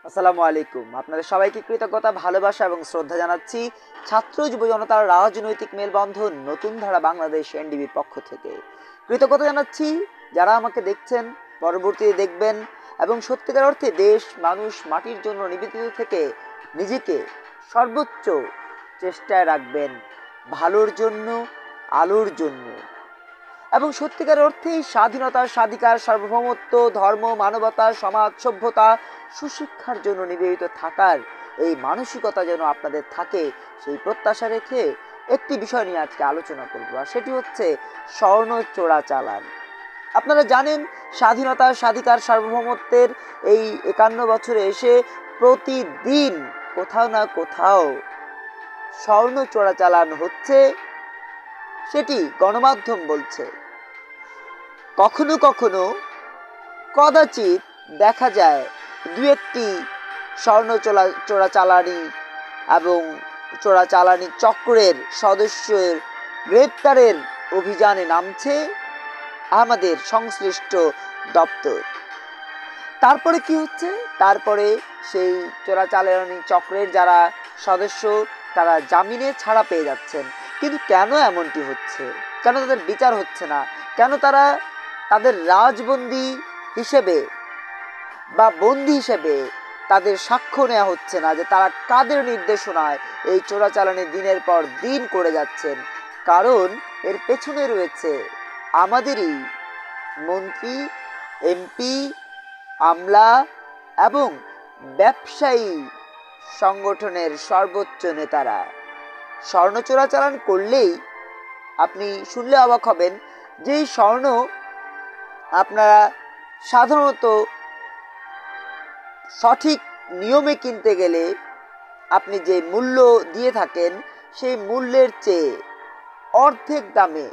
আসসালামু আলাইকুম। আপনাদের সবাইকে কৃতজ্ঞতা, ভালোবাসা এবং শ্রদ্ধা জানাচ্ছি ছাত্র যুব জনতার রাজনৈতিক মেলবন্ধন নতুন ধারা বাংলাদেশ এনডিবির পক্ষ থেকে। কৃতজ্ঞতা জানাচ্ছি যারা আমাকে দেখছেন, পরবর্তীতে দেখবেন এবং সত্যিকার অর্থে দেশ, মানুষ, মাটির জন্য নিবেদিত থেকে নিজেকে সর্বোচ্চ চেষ্টায় রাখবেন ভালোর জন্য, আলোর জন্য এবং সত্যিকার অর্থেই স্বাধীনতা, স্বাধিকার, সার্বভৌমত্ব, ধর্ম, মানবতা, সমাজ, সভ্যতা, সুশিক্ষার জন্য নিবেদিত থাকার এই মানসিকতা যেন আপনাদের থাকে, সেই প্রত্যাশা রেখে একটি বিষয় নিয়ে আজকে আলোচনা করব, আর সেটি হচ্ছে স্বর্ণ চোরাচালান। আপনারা জানেন স্বাধীনতা, স্বাধিকার, সার্বভৌমত্বের এই 51 বছরে এসে প্রতিদিন কোথাও না কোথাও স্বর্ণ চোরাচালান হচ্ছে, সেটি গণমাধ্যম বলছে। কখনো কখনো কদাচিৎ দেখা যায় দু একটি স্বর্ণ চোরাচালানি এবং চোরাচালানি চক্রের সদস্যের গ্রেপ্তারের অভিযানে নামছে আমাদের সংশ্লিষ্ট দপ্তর। তারপরে কি হচ্ছে? তারপরে সেই চোরাচালানি চক্রের যারা সদস্য তারা জামিনে ছাড়া পেয়ে যাচ্ছেন। কিন্তু কেন এমনটি হচ্ছে? কেন তাদের বিচার হচ্ছে না? কেন তারা তাদের রাজবন্দী হিসেবে বা বন্দী হিসেবে তাদের সাক্ষ্য নেওয়া হচ্ছে না যে তারা কাদের নির্দেশনায় এই চোরাচালানি দিনের পর দিন করে যাচ্ছেন? কারণ এর পেছনে রয়েছে আমাদেরই মন্ত্রী, এমপি, আমলা এবং ব্যবসায়ী সংগঠনের সর্বোচ্চ নেতারা। স্বর্ণ চোরাচালান করলেই আপনি শুনলে অবাক হবেন যে এই স্বর্ণ আপনারা সাধারণত সঠিক নিয়মে কিনতে গেলে আপনি যে মূল্য দিয়ে থাকেন সেই মূল্যের চেয়ে অর্ধেক দামে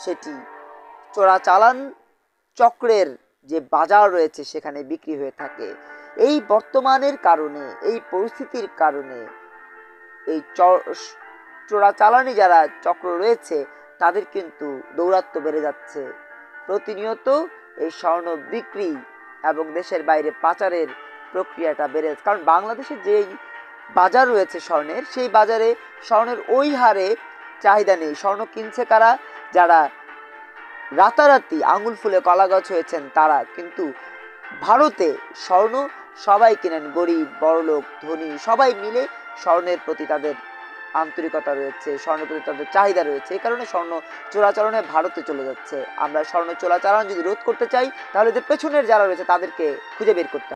সেটি চোরাচালান চক্রের যে বাজার রয়েছে সেখানে বিক্রি হয়ে থাকে। এই বর্তমানের কারণে, এই পরিস্থিতির কারণে এই চোরাচালানি যারা চক্র রয়েছে তাদের কিন্তু দৌরাত্ম্য বেড়ে যাচ্ছে। প্রতিনিয়ত এই স্বর্ণ বিক্রি এবং দেশের বাইরে পাচারের প্রক্রিয়াটা বেড়ে যাচ্ছে। কারণ বাংলাদেশের যেই বাজার রয়েছে স্বর্ণের, সেই বাজারে স্বর্ণের ওই হারে চাহিদা নেই। স্বর্ণ কিনছে কারা? যারা রাতারাতি আঙুল ফুলে কলা গাছ হয়েছেন তারা। কিন্তু ভারতে স্বর্ণ সবাই কিনেন, গরিব, বড়লোক, ধনী সবাই মিলে স্বর্ণের প্রতি তাদের আন্তরিকতা রয়েছে, স্বর্ণের প্রতি তাদের চাহিদা রয়েছে। এই কারণে স্বর্ণ চোরাচালানে ভারতে চলে যাচ্ছে। আমরা স্বর্ণ চোরাচালান যদি রোধ করতে চাই তাহলে যে পেছনের যারা রয়েছে তাদেরকে খুঁজে বের করতে হবে।